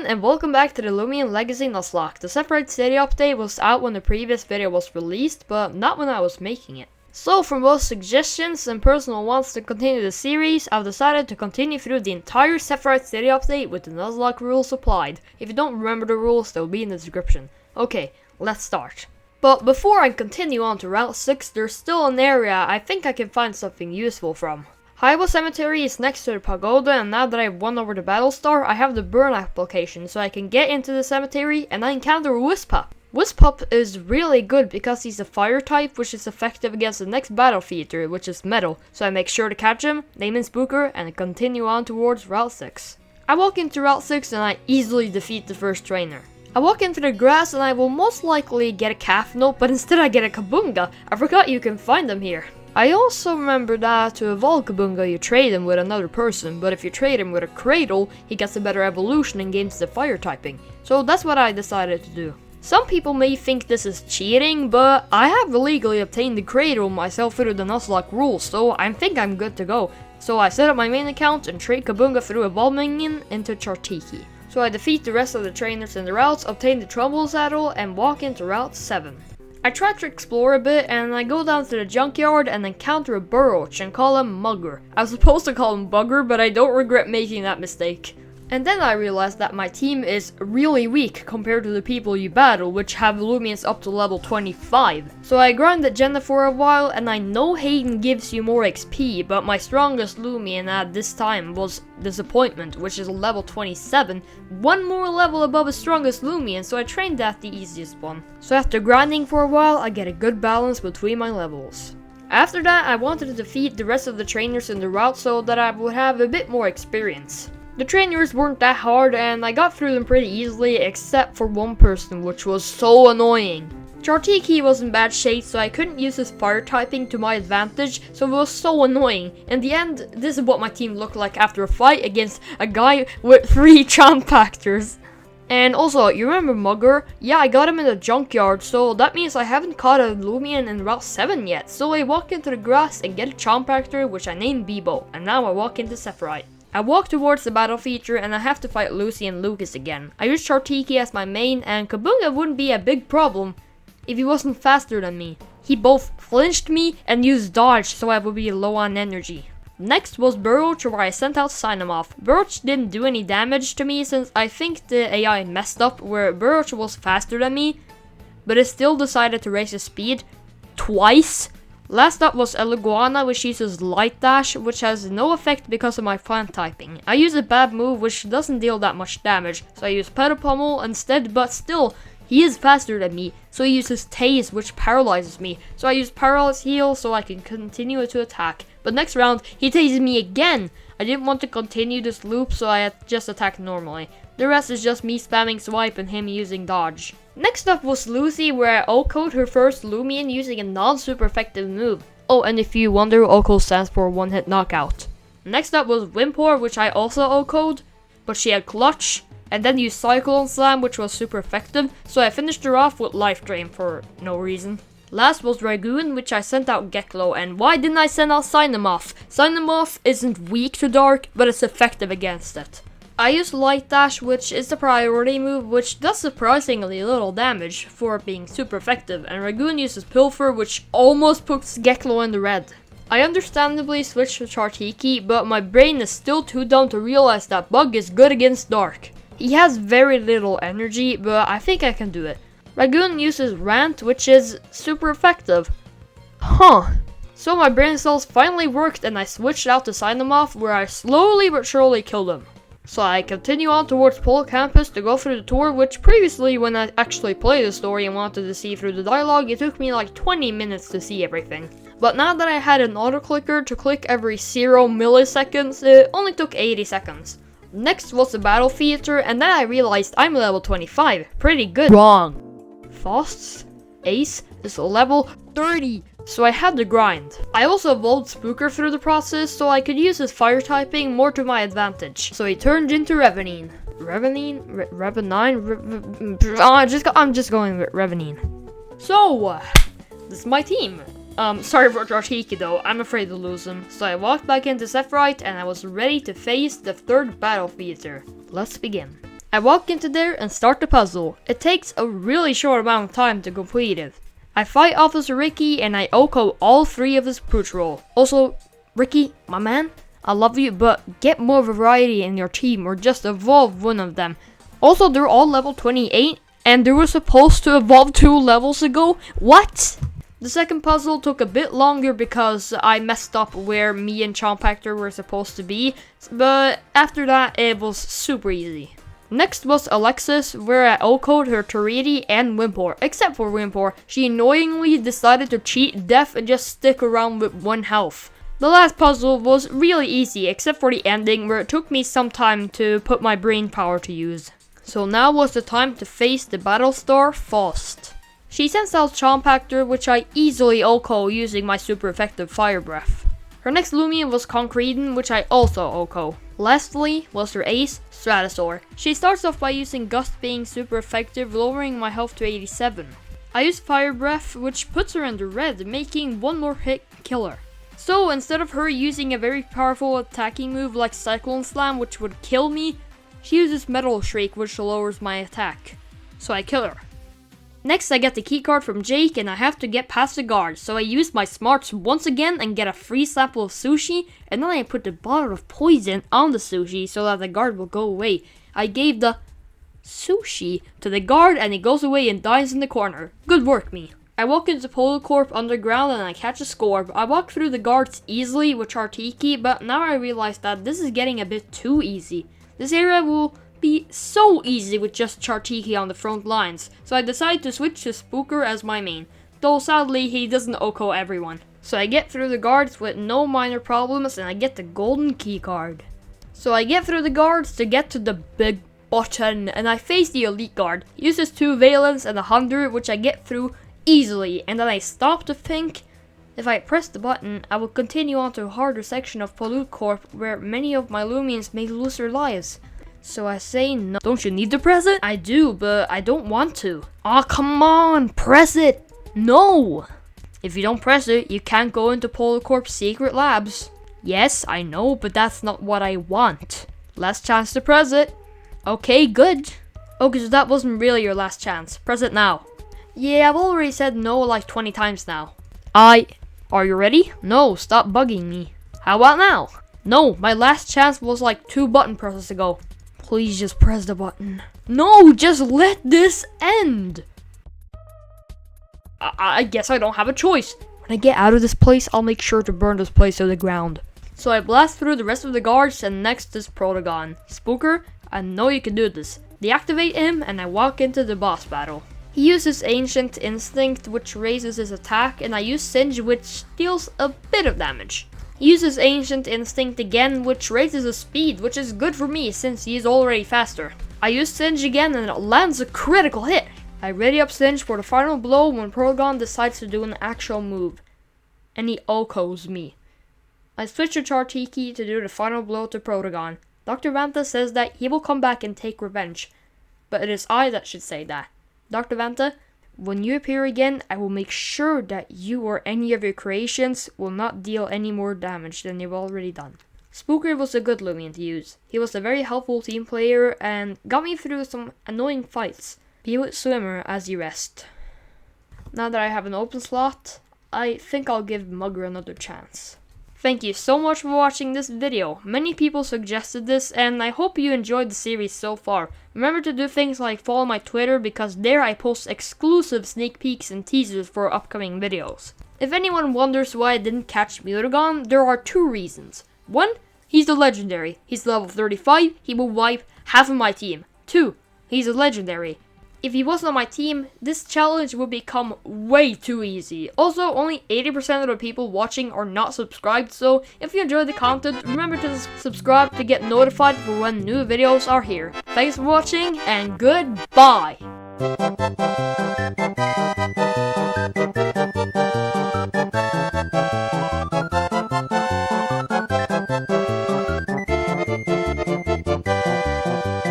everyone, and welcome back to the Loomian Legacy Nuzlocke. The separate city update was out when the previous video was released, but not when I was making it. So from both suggestions and personal wants to continue the series, I've decided to continue through the entire Separate City update with the Nuzlocke rules applied. If you don't remember the rules, they'll be in the description. Okay, let's start. But before I continue on to Route 6, there's still an area I think I can find something useful from. Highway Cemetery is next to the pagoda, and now that I've won over the battle star, I have the burn application, so I can get into the cemetery and I encounter a Wispup. Wispup is really good because he's a fire type, which is effective against the next battle feature, which is metal, so I make sure to catch him, name him Spooker, and continue on towards Route 6. I walk into Route 6 and I easily defeat the first trainer. I walk into the grass and I will most likely get a calf note, but instead I get a Kabunga. I forgot you can find them here. I also remember that to evolve Kabunga you trade him with another person, but if you trade him with a Cradle, he gets a better evolution and gains the fire typing. So that's what I decided to do. Some people may think this is cheating, but I have illegally obtained the Cradle myself through the Nuzlocke rules, so I think I'm good to go. So I set up my main account and trade Kabunga through evolving into Chartiki. So I defeat the rest of the trainers in the routes, obtain the Trumbull Saddle, and walk into Route 7. I try to explore a bit and I go down to the junkyard and encounter a Burroch and call him Mugger. I was supposed to call him Bugger, but I don't regret making that mistake. And then I realized that my team is really weak compared to the people you battle, which have Loomians up to level 25. So I grinded Jenna for a while, and I know Hayden gives you more XP, but my strongest Loomian at this time was Disappointment, which is level 27, one more level above the strongest Loomian, so I trained that the easiest one. So after grinding for a while, I get a good balance between my levels. After that, I wanted to defeat the rest of the trainers in the route so that I would have a bit more experience. The trainers weren't that hard and I got through them pretty easily except for one person, which was so annoying. Chartiki was in bad shape, so I couldn't use his fire typing to my advantage, so it was so annoying. In the end, this is what my team looked like after a fight against a guy with 3 Champactors. And also, you remember Mugger? Yeah, I got him in the junkyard, so that means I haven't caught a Loomian in Route 7 yet. So I walk into the grass and get a Champactor, which I named Bebo, and now I walk into Sephiroth. I walk towards the battle feature and I have to fight Lucy and Lucas again. I use Chartiki as my main and Kabunga wouldn't be a big problem if he wasn't faster than me. He both flinched me and used dodge so I would be low on energy. Next was Burroch, where I sent out Sign-Em-Off. Burroch didn't do any damage to me since I think the AI messed up where Burroch was faster than me, but it still decided to raise his speed twice. Last up was Eliguana, which uses Light Dash, which has no effect because of my plant typing. I use a bad move which doesn't deal that much damage, so I use Pedal Pummel instead, but still, he is faster than me, so he uses Tase, which paralyzes me. So I use Paralyze Heal so I can continue to attack. But next round, he tases me again! I didn't want to continue this loop, so I just attacked normally. The rest is just me spamming Swipe and him using Dodge. Next up was Lucy, where I O-code her first Loomian using a non-super effective move. Oh, and if you wonder, O-code stands for One Hit Knockout. Next up was Wimpor, which I also O-code, but she had Clutch, and then used Cyclone Slam, which was super effective, so I finished her off with Life Drain for no reason. Last was Dragoon, which I sent out Geklo, and why didn't I send out Sign-Em-Off? Sign-Em-Off isn't weak to Dark, but it's effective against it. I used Light Dash, which is the priority move, which does surprisingly little damage for being super effective, and Dragoon uses Pilfer, which almost puts Geklo in the red. I understandably switched to Chartiki, but my brain is still too dumb to realize that Bug is good against Dark. He has very little energy, but I think I can do it. Dragoon uses Rant, which is super effective. Huh. So my brain cells finally worked and I switched out to Sign-Em-Off, where I slowly but surely killed him. So I continue on towards Polo Campus to go through the tour, which previously when I actually played the story and wanted to see through the dialogue, it took me like 20 minutes to see everything. But now that I had an auto-clicker to click every 0 milliseconds, it only took 80 seconds. Next was the battle theater, and then I realized I'm level 25. Pretty good. Wrong. Faust's Ace is level 30, so I had to grind. I also evolved Spooker through the process, so I could use his fire typing more to my advantage. So he turned into Revenine. I'm just going with Revenine. So, this is my team. Sorry for Chartiki though, I'm afraid to lose him. So I walked back into Sephiroth and I was ready to face the third battle theater. Let's begin. I walk into there and start the puzzle. It takes a really short amount of time to complete it. I fight Officer Ricky and I OHKO all 3 of his patrol. Also, Ricky, my man, I love you, but get more variety in your team or just evolve one of them. Also, they're all level 28 and they were supposed to evolve 2 levels ago? What? The second puzzle took a bit longer because I messed up where me and Chompactor were supposed to be, but after that it was super easy. Next was Alexis, where I OHKO'd her Toriti and Wimpor, except for Wimpor. She annoyingly decided to cheat death and just stick around with 1 health. The last puzzle was really easy, except for the ending where it took me some time to put my brain power to use. So now was the time to face the Battlestar Faust. She sends out Chompactor, which I easily OHKO using my super effective Fire Breath. Her next Loomian was Concretin, which I also OHKO. Lastly was her ace, Stratosaur. She starts off by using Gust being super effective, lowering my health to 87. I use Fire Breath, which puts her in the red, making 1 more hit killer. So instead of her using a very powerful attacking move like Cyclone Slam, which would kill me, she uses Metal Shriek, which lowers my attack. So I kill her. Next I get the keycard from Jake and I have to get past the guard, so I use my smarts once again and get a free sample of sushi, and then I put the bottle of poison on the sushi so that the guard will go away. I gave the sushi to the guard and he goes away and dies in the corner. Good work, me. I walk into Polocorp underground and I catch a Scorb. I walk through the guards easily with Chartiki, but now I realize that this is getting a bit too easy. This area will be so easy with just Chartiki on the front lines, so I decide to switch to Spooker as my main, though sadly he doesn't OHKO everyone. So I get through the guards with no minor problems and I get the golden keycard. So I get through the guards to get to the big button and I face the elite guard. He uses 2 Valence and 100, which I get through easily, and then I stop to think. If I press the button, I will continue on to a harder section of Polocorp where many of my Loomians may lose their lives. So I say no. Don't you need to press it? I do, but I don't want to. Aw, come on, press it! No! If you don't press it, you can't go into Polocorp's secret labs. Yes, I know, but that's not what I want. Last chance to press it. Okay, good. Okay, so that wasn't really your last chance. Press it now. Yeah, I've already said no like 20 times now. Are you ready? No, stop bugging me. How about now? No, my last chance was like 2 button presses ago. Please just press the button. No, just let this end. I guess I don't have a choice. When I get out of this place, I'll make sure to burn this place to the ground. So I blast through the rest of the guards and next is Protagon. Spooker, I know you can do this. Deactivate him and I walk into the boss battle. He uses Ancient Instinct, which raises his attack, and I use Singe, which deals a bit of damage. He uses Ancient Instinct again, which raises his speed, which is good for me since he is already faster. I use Singe again and it lands a critical hit. I ready up Singe for the final blow when Protagon decides to do an actual move. And he OHKOs me. I switch to Chartiki to do the final blow to Protagon. Dr. Vanta says that he will come back and take revenge. But it is I that should say that. Dr. Vanta, when you appear again, I will make sure that you or any of your creations will not deal any more damage than you've already done. Spooker was a good Loomian to use. He was a very helpful team player and got me through some annoying fights. Be with Swimmer as you rest. Now that I have an open slot, I think I'll give Mugger another chance. Thank you so much for watching this video. Many people suggested this and I hope you enjoyed the series so far. Remember to do things like follow my Twitter because there I post exclusive sneak peeks and teasers for upcoming videos. If anyone wonders why I didn't catch Mutagon, there are 2 reasons. 1, he's the legendary. He's level 35, he will wipe half of my team. 2, he's a legendary. If he wasn't on my team, this challenge would become way too easy. Also, only 80% of the people watching are not subscribed, so if you enjoyed the content, remember to subscribe to get notified for when new videos are here. Thanks for watching, and goodbye!